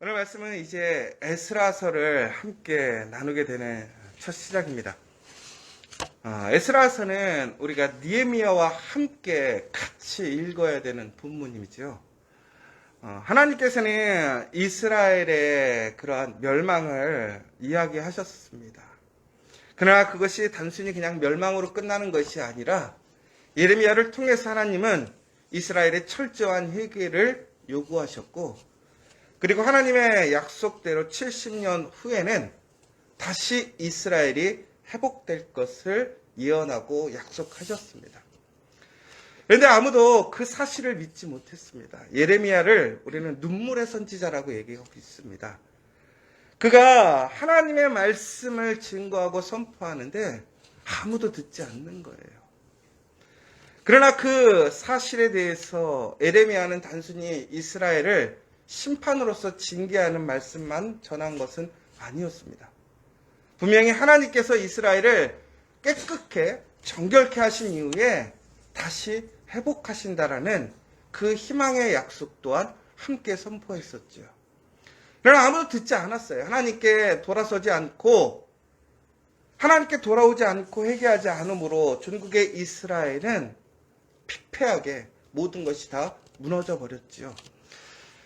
오늘 말씀은 이제 에스라서를 함께 나누게 되는 첫 시작입니다. 에스라서는 우리가 느헤미야와 함께 같이 읽어야 되는 본문이죠. 하나님께서는 이스라엘의 그러한 멸망을 이야기하셨습니다. 그러나 그것이 단순히 그냥 멸망으로 끝나는 것이 아니라 예레미야를 통해서 하나님은 이스라엘의 철저한 회개를 요구하셨고, 그리고 하나님의 약속대로 70년 후에는 다시 이스라엘이 회복될 것을 예언하고 약속하셨습니다. 그런데 아무도 그 사실을 믿지 못했습니다. 예레미야를 우리는 눈물의 선지자라고 얘기하고 있습니다. 그가 하나님의 말씀을 증거하고 선포하는데 아무도 듣지 않는 거예요. 그러나 그 사실에 대해서 예레미야는 단순히 이스라엘을 심판으로서 징계하는 말씀만 전한 것은 아니었습니다. 분명히 하나님께서 이스라엘을 깨끗게 정결케 하신 이후에 다시 회복하신다라는 그 희망의 약속 또한 함께 선포했었죠. 그러나 아무도 듣지 않았어요. 하나님께 돌아서지 않고, 하나님께 돌아오지 않고 회개하지 않으므로 전국의 이스라엘은 피폐하게 모든 것이 다 무너져 버렸지요.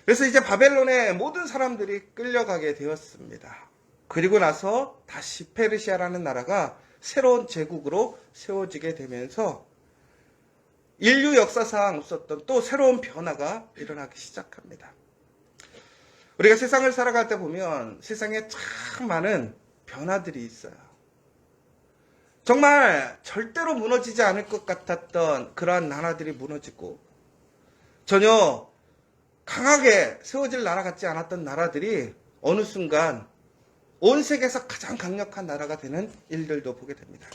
그래서 이제 바벨론의 모든 사람들이 끌려가게 되었습니다. 그리고 나서 다시 페르시아라는 나라가 새로운 제국으로 세워지게 되면서 인류 역사상 없었던 또 새로운 변화가 일어나기 시작합니다. 우리가 세상을 살아갈 때 보면 세상에 참 많은 변화들이 있어요. 정말 절대로 무너지지 않을 것 같았던 그러한 나라들이 무너지고, 전혀 강하게 세워질 나라 같지 않았던 나라들이 어느 순간 온 세계에서 가장 강력한 나라가 되는 일들도 보게 됩니다.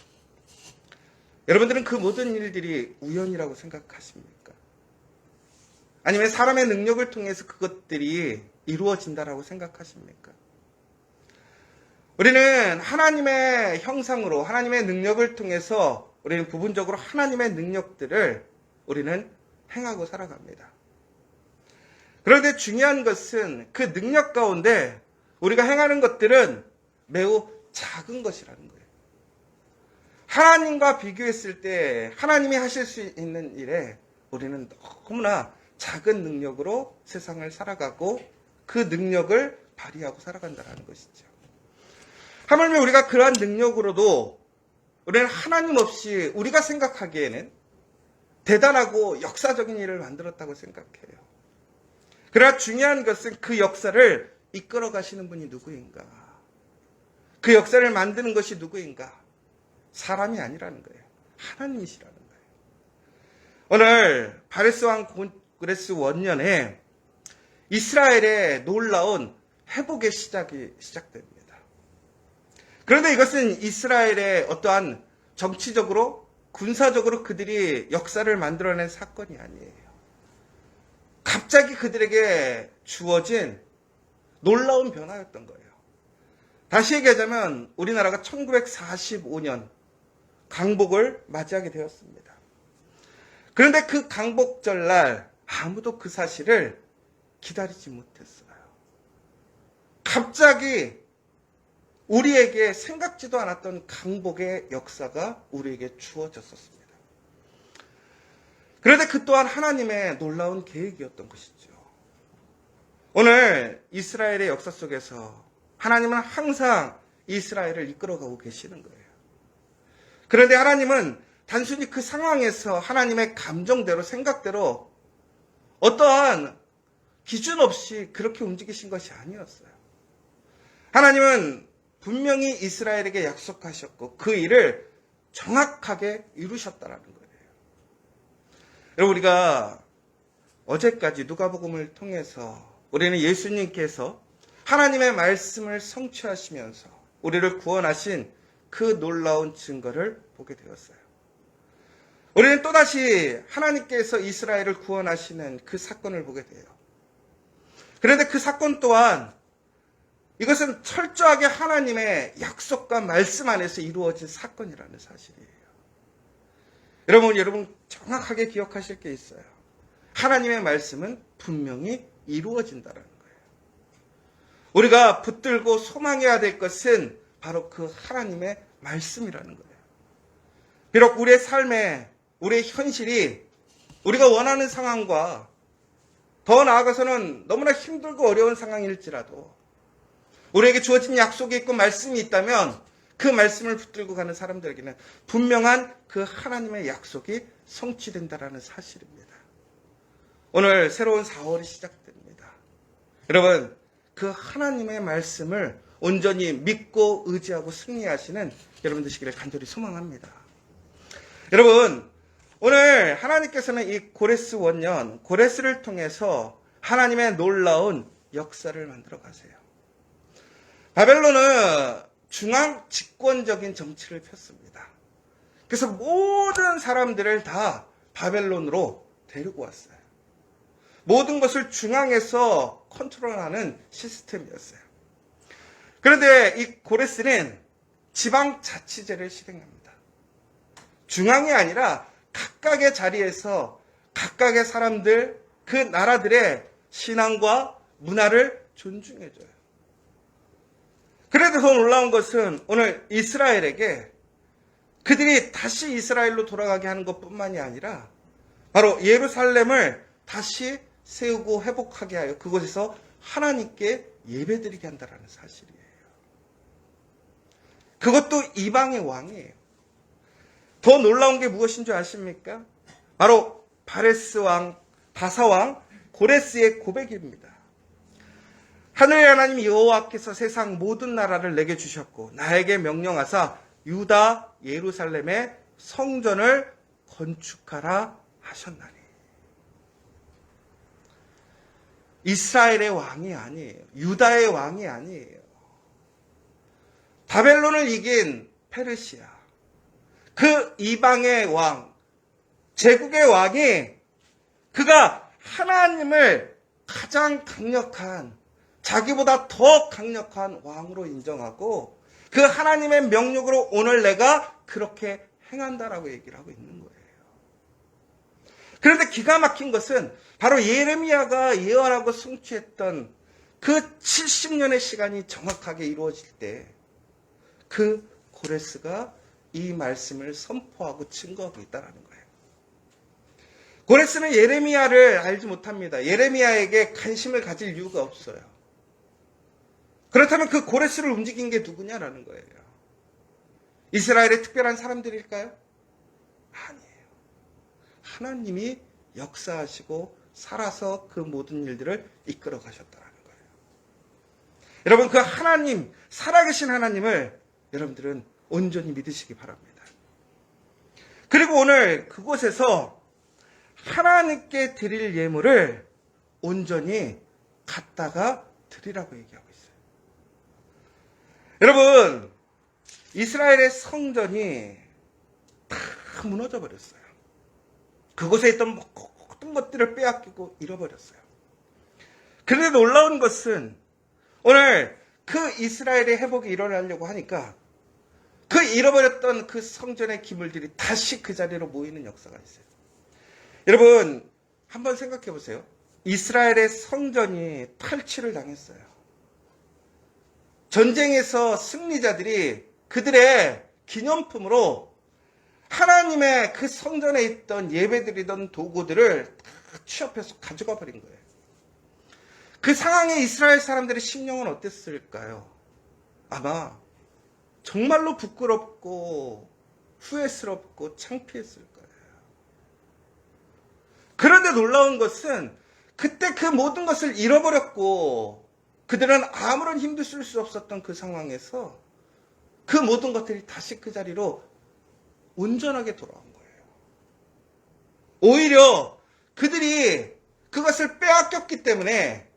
여러분들은 그 모든 일들이 우연이라고 생각하십니까? 아니면 사람의 능력을 통해서 그것들이 이루어진다라고 생각하십니까? 우리는 하나님의 형상으로, 하나님의 능력을 통해서 우리는 부분적으로 하나님의 능력들을 우리는 행하고 살아갑니다. 그런데 중요한 것은 그 능력 가운데 우리가 행하는 것들은 매우 작은 것이라는 거예요. 하나님과 비교했을 때 하나님이 하실 수 있는 일에 우리는 너무나 작은 능력으로 세상을 살아가고 그 능력을 발휘하고 살아간다는 것이죠. 하물며 우리가 그러한 능력으로도 우리는 하나님 없이 우리가 생각하기에는 대단하고 역사적인 일을 만들었다고 생각해요. 그러나 중요한 것은 그 역사를 이끌어 가시는 분이 누구인가? 그 역사를 만드는 것이 누구인가? 사람이 아니라는 거예요. 하나님이시라는 거예요. 오늘 바레스 왕 고레스 원년에 이스라엘의 놀라운 회복의 시작이 시작됩니다. 그런데 이것은 이스라엘의 어떠한 정치적으로, 군사적으로 그들이 역사를 만들어낸 사건이 아니에요. 갑자기 그들에게 주어진 놀라운 변화였던 거예요. 다시 얘기하자면 우리나라가 1945년 강복을 맞이하게 되었습니다. 그런데 그 강복절날 아무도 그 사실을 기다리지 못했어요. 갑자기 우리에게 생각지도 않았던 강복의 역사가 우리에게 주어졌었습니다. 그런데 그 또한 하나님의 놀라운 계획이었던 것이죠. 오늘 이스라엘의 역사 속에서 하나님은 항상 이스라엘을 이끌어가고 계시는 거예요. 그런데 하나님은 단순히 그 상황에서 하나님의 감정대로, 생각대로 어떠한 기준 없이 그렇게 움직이신 것이 아니었어요. 하나님은 분명히 이스라엘에게 약속하셨고 그 일을 정확하게 이루셨다라는 거예요. 여러분, 우리가 어제까지 누가복음을 통해서 우리는 예수님께서 하나님의 말씀을 성취하시면서 우리를 구원하신 그 놀라운 증거를 보게 되었어요. 우리는 또다시 하나님께서 이스라엘을 구원하시는 그 사건을 보게 돼요. 그런데 그 사건 또한 이것은 철저하게 하나님의 약속과 말씀 안에서 이루어진 사건이라는 사실이에요. 여러분 정확하게 기억하실 게 있어요. 하나님의 말씀은 분명히 이루어진다는 거예요. 우리가 붙들고 소망해야 될 것은 바로 그 하나님의 말씀이라는 거예요. 비록 우리의 삶에, 우리의 현실이 우리가 원하는 상황과 더 나아가서는 너무나 힘들고 어려운 상황일지라도 우리에게 주어진 약속이 있고 말씀이 있다면 그 말씀을 붙들고 가는 사람들에게는 분명한 그 하나님의 약속이 성취된다라는 사실입니다. 오늘 새로운 4월이 시작됩니다. 여러분, 그 하나님의 말씀을 온전히 믿고 의지하고 승리하시는 여러분 되시기를 간절히 소망합니다. 여러분, 오늘 하나님께서는 이 고레스 원년, 고레스를 통해서 하나님의 놀라운 역사를 만들어 가세요. 바벨론은 중앙 집권적인 정치를 폈습니다. 그래서 모든 사람들을 다 바벨론으로 데리고 왔어요. 모든 것을 중앙에서 컨트롤하는 시스템이었어요. 그런데 이 고레스는 지방자치제를 실행합니다. 중앙이 아니라 각각의 자리에서 각각의 사람들, 그 나라들의 신앙과 문화를 존중해줘요. 그래도 더 놀라운 것은 오늘 이스라엘에게 그들이 다시 이스라엘로 돌아가게 하는 것뿐만이 아니라 바로 예루살렘을 다시 세우고 회복하게 하여 그곳에서 하나님께 예배드리게 한다는 사실이에요. 그것도 이방의 왕이에요. 더 놀라운 게 무엇인 줄 아십니까? 바로 바레스 왕, 바사 왕, 고레스의 고백입니다. 하늘의 하나님 여호와께서 세상 모든 나라를 내게 주셨고 나에게 명령하사 유다 예루살렘의 성전을 건축하라 하셨나니. 이스라엘의 왕이 아니에요. 유다의 왕이 아니에요. 바벨론을 이긴 페르시아, 그 이방의 왕, 제국의 왕이 그가 하나님을 가장 강력한, 자기보다 더 강력한 왕으로 인정하고 그 하나님의 명령으로 오늘 내가 그렇게 행한다라고 얘기를 하고 있는 거예요. 그런데 기가 막힌 것은 바로 예레미야가 예언하고 성취했던 그 70년의 시간이 정확하게 이루어질 때 그 고레스가 이 말씀을 선포하고 증거하고 있다는 거예요. 고레스는 예레미야를 알지 못합니다. 예레미야에게 관심을 가질 이유가 없어요. 그렇다면 그 고레스를 움직인 게 누구냐라는 거예요. 이스라엘의 특별한 사람들일까요? 아니에요. 하나님이 역사하시고 살아서 그 모든 일들을 이끌어 가셨다는 거예요. 여러분, 그 하나님, 살아계신 하나님을 여러분들은 온전히 믿으시기 바랍니다. 그리고 오늘 그곳에서 하나님께 드릴 예물을 온전히 갖다가 드리라고 얘기하고 있어요. 여러분, 이스라엘의 성전이 다 무너져 버렸어요. 그곳에 있던 모든 것들을 빼앗기고 잃어버렸어요. 그런데 놀라운 것은 오늘 그 이스라엘의 회복이 일어나려고 하니까 그 잃어버렸던 그 성전의 기물들이 다시 그 자리로 모이는 역사가 있어요. 여러분, 한번 생각해 보세요. 이스라엘의 성전이 탈취를 당했어요. 전쟁에서 승리자들이 그들의 기념품으로 하나님의 그 성전에 있던 예배드리던 도구들을 다 취업해서 가져가 버린 거예요. 그 상황에 이스라엘 사람들의 심령은 어땠을까요? 아마 정말로 부끄럽고 후회스럽고 창피했을 거예요. 그런데 놀라운 것은 그때 그 모든 것을 잃어버렸고 그들은 아무런 힘도 쓸 수 없었던 그 상황에서 그 모든 것들이 다시 그 자리로 온전하게 돌아온 거예요. 오히려 그들이 그것을 빼앗겼기 때문에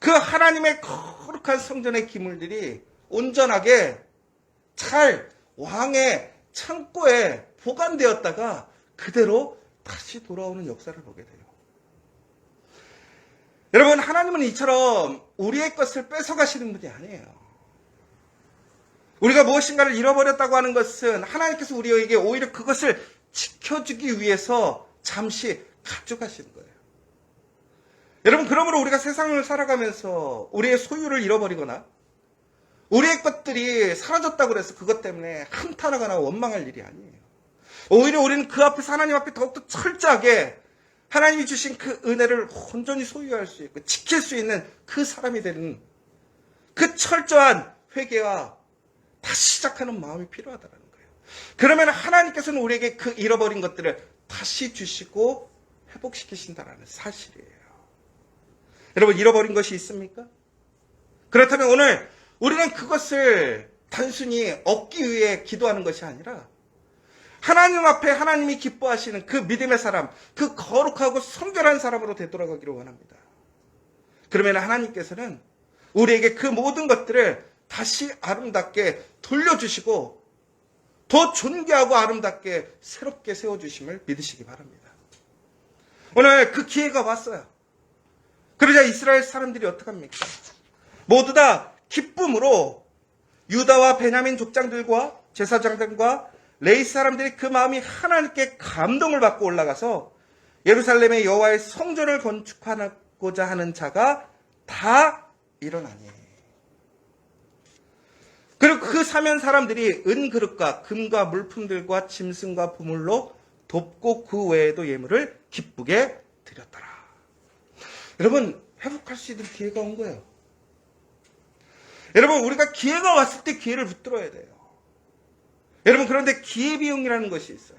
그 하나님의 거룩한 성전의 기물들이 온전하게 잘 왕의 창고에 보관되었다가 그대로 다시 돌아오는 역사를 보게 돼요. 여러분, 하나님은 이처럼 우리의 것을 뺏어가시는 분이 아니에요. 우리가 무엇인가를 잃어버렸다고 하는 것은 하나님께서 우리에게 오히려 그것을 지켜주기 위해서 잠시 가져가시는 거예요. 여러분, 그러므로 우리가 세상을 살아가면서 우리의 소유를 잃어버리거나 우리의 것들이 사라졌다고 해서 그것 때문에 한탄하거나 원망할 일이 아니에요. 오히려 우리는 그 앞에서 하나님 앞에 더욱더 철저하게 하나님이 주신 그 은혜를 온전히 소유할 수 있고 지킬 수 있는 그 사람이 되는 그 철저한 회개와 다시 시작하는 마음이 필요하다는 거예요. 그러면 하나님께서는 우리에게 그 잃어버린 것들을 다시 주시고 회복시키신다는 사실이에요. 여러분, 잃어버린 것이 있습니까? 그렇다면 오늘 우리는 그것을 단순히 얻기 위해 기도하는 것이 아니라 하나님 앞에 하나님이 기뻐하시는 그 믿음의 사람, 그 거룩하고 성결한 사람으로 되돌아가기를 원합니다. 그러면 하나님께서는 우리에게 그 모든 것들을 다시 아름답게 돌려주시고 더 존귀하고 아름답게 새롭게 세워주심을 믿으시기 바랍니다. 오늘 그 기회가 왔어요. 그러자 이스라엘 사람들이 어떡합니까? 모두 다 기쁨으로 유다와 베냐민 족장들과 제사장들과 레위 사람들이 그 마음이 하나님께 감동을 받고 올라가서 예루살렘의 여호와의 성전을 건축하고자 하는 자가 다 일어나니. 그리고 그 사면 사람들이 은그릇과 금과 물품들과 짐승과 보물로 돕고 그 외에도 예물을 기쁘게 드렸더라. 여러분, 회복할 수 있는 기회가 온 거예요. 여러분, 우리가 기회가 왔을 때 기회를 붙들어야 돼요. 여러분, 그런데 기회비용이라는 것이 있어요.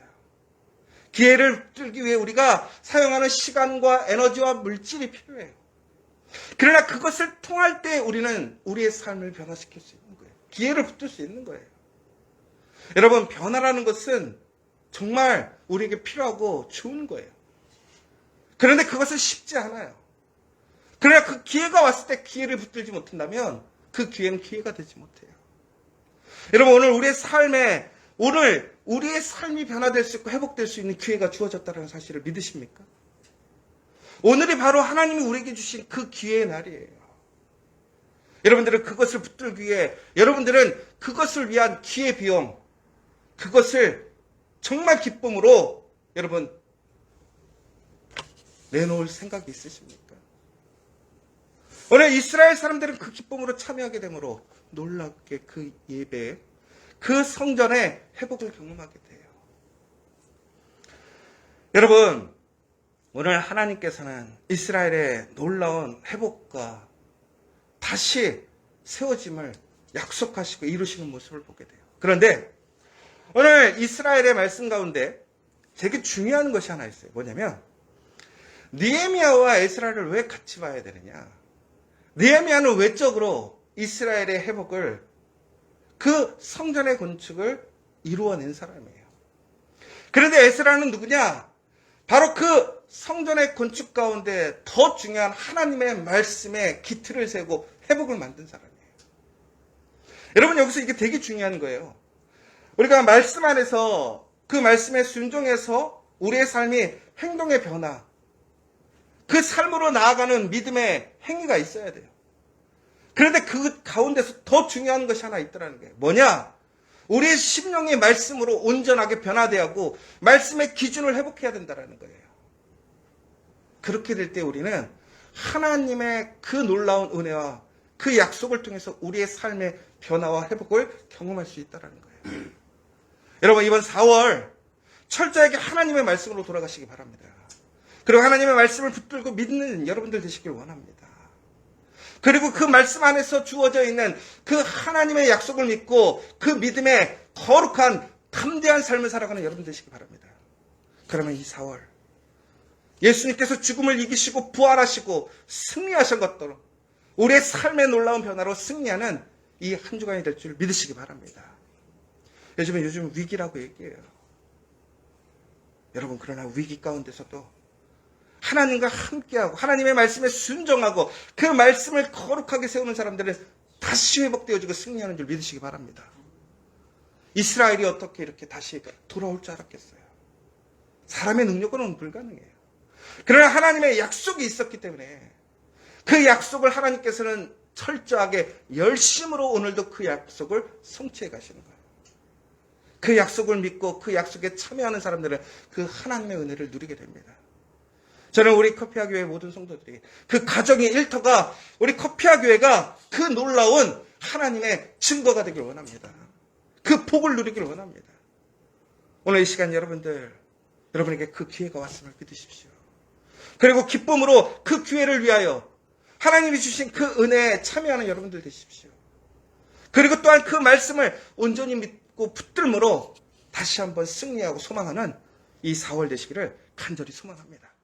기회를 붙들기 위해 우리가 사용하는 시간과 에너지와 물질이 필요해요. 그러나 그것을 통할 때 우리는 우리의 삶을 변화시킬 수 있는 거예요. 기회를 붙들 수 있는 거예요. 여러분, 변화라는 것은 정말 우리에게 필요하고 좋은 거예요. 그런데 그것은 쉽지 않아요. 그러나 그 기회가 왔을 때 기회를 붙들지 못한다면 그 기회는 기회가 되지 못해요. 여러분, 오늘 우리의 삶이 변화될 수 있고 회복될 수 있는 기회가 주어졌다는 사실을 믿으십니까? 오늘이 바로 하나님이 우리에게 주신 그 기회의 날이에요. 여러분들은 그것을 붙들기 위해, 여러분들은 그것을 위한 기회 비용, 그것을 정말 기쁨으로 여러분 내놓을 생각이 있으십니까? 오늘 이스라엘 사람들은 그 기쁨으로 참여하게 되므로 놀랍게 그 예배에, 그 성전의 회복을 경험하게 돼요. 여러분, 오늘 하나님께서는 이스라엘의 놀라운 회복과 다시 세워짐을 약속하시고 이루시는 모습을 보게 돼요. 그런데 오늘 이스라엘의 말씀 가운데 되게 중요한 것이 하나 있어요. 뭐냐면 느헤미야와 에스라를 왜 같이 봐야 되느냐. 느헤미야는 외적으로 이스라엘의 회복을, 그 성전의 건축을 이루어낸 사람이에요. 그런데 에스라는 누구냐? 바로 그 성전의 건축 가운데 더 중요한 하나님의 말씀에 기틀을 세고 회복을 만든 사람이에요. 여러분, 여기서 이게 되게 중요한 거예요. 우리가 말씀 안에서 그 말씀에 순종해서 우리의 삶이 행동의 변화, 그 삶으로 나아가는 믿음의 행위가 있어야 돼요. 그런데 그 가운데서 더 중요한 것이 하나 있더라는 거예요. 뭐냐? 우리의 심령이 말씀으로 온전하게 변화되어야 하고 말씀의 기준을 회복해야 된다는 거예요. 그렇게 될 때 우리는 하나님의 그 놀라운 은혜와 그 약속을 통해서 우리의 삶의 변화와 회복을 경험할 수 있다는 거예요. 여러분, 이번 4월 철저하게 하나님의 말씀으로 돌아가시기 바랍니다. 그리고 하나님의 말씀을 붙들고 믿는 여러분들 되시길 원합니다. 그리고 그 말씀 안에서 주어져 있는 그 하나님의 약속을 믿고 그 믿음의 거룩한 담대한 삶을 살아가는 여러분 되시기 바랍니다. 그러면 이 4월 예수님께서 죽음을 이기시고 부활하시고 승리하신 것처럼 우리의 삶의 놀라운 변화로 승리하는 이 한 주간이 될 줄 믿으시기 바랍니다. 요즘 위기라고 얘기해요. 여러분, 그러나 위기 가운데서도 하나님과 함께하고 하나님의 말씀에 순종하고 그 말씀을 거룩하게 세우는 사람들은 다시 회복되어지고 승리하는 줄 믿으시기 바랍니다. 이스라엘이 어떻게 이렇게 다시 돌아올 줄 알았겠어요? 사람의 능력으로는 불가능해요. 그러나 하나님의 약속이 있었기 때문에 그 약속을 하나님께서는 철저하게 열심으로 오늘도 그 약속을 성취해 가시는 거예요. 그 약속을 믿고 그 약속에 참여하는 사람들은 그 하나님의 은혜를 누리게 됩니다. 저는 우리 커피아 교회 모든 성도들이 그 가정의 일터가 우리 커피아 교회가 그 놀라운 하나님의 증거가 되길 원합니다. 그 복을 누리길 원합니다. 오늘 이 시간 여러분에게 그 기회가 왔음을 믿으십시오. 그리고 기쁨으로 그 기회를 위하여 하나님이 주신 그 은혜에 참여하는 여러분들 되십시오. 그리고 또한 그 말씀을 온전히 믿고 붙들므로 다시 한번 승리하고 소망하는 이 4월 되시기를 간절히 소망합니다.